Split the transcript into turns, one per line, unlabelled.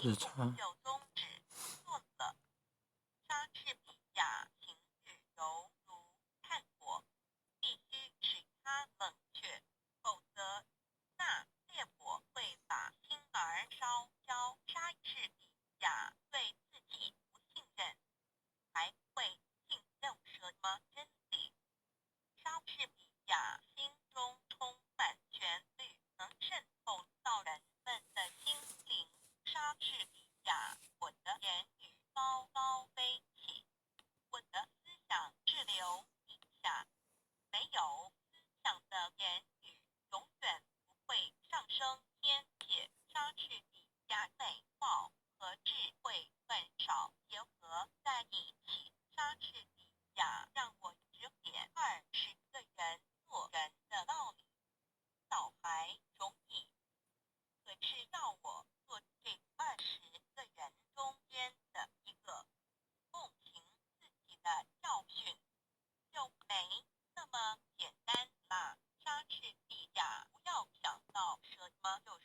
自查。
有宗旨，作者莎士比亚行事犹如炭火，必须使它冷却，否则那烈火会把心儿烧焦。莎士比亚对自己不信任，还会信任什么真理？莎士比亚心中充满旋律，能渗透到人们的心灵。莎士比亚，我的言语高高飞起，我的思想滞留地下。没有思想的言语永远不会上升天界。莎士比亚美貌和智慧很少结合在一起。莎士比亚让我指点20个人做人的道理。小孩容易，可是要我做这20个人中间的一个，共情自己的教训，就没那么简单啦。莎士比亚不要想到什么就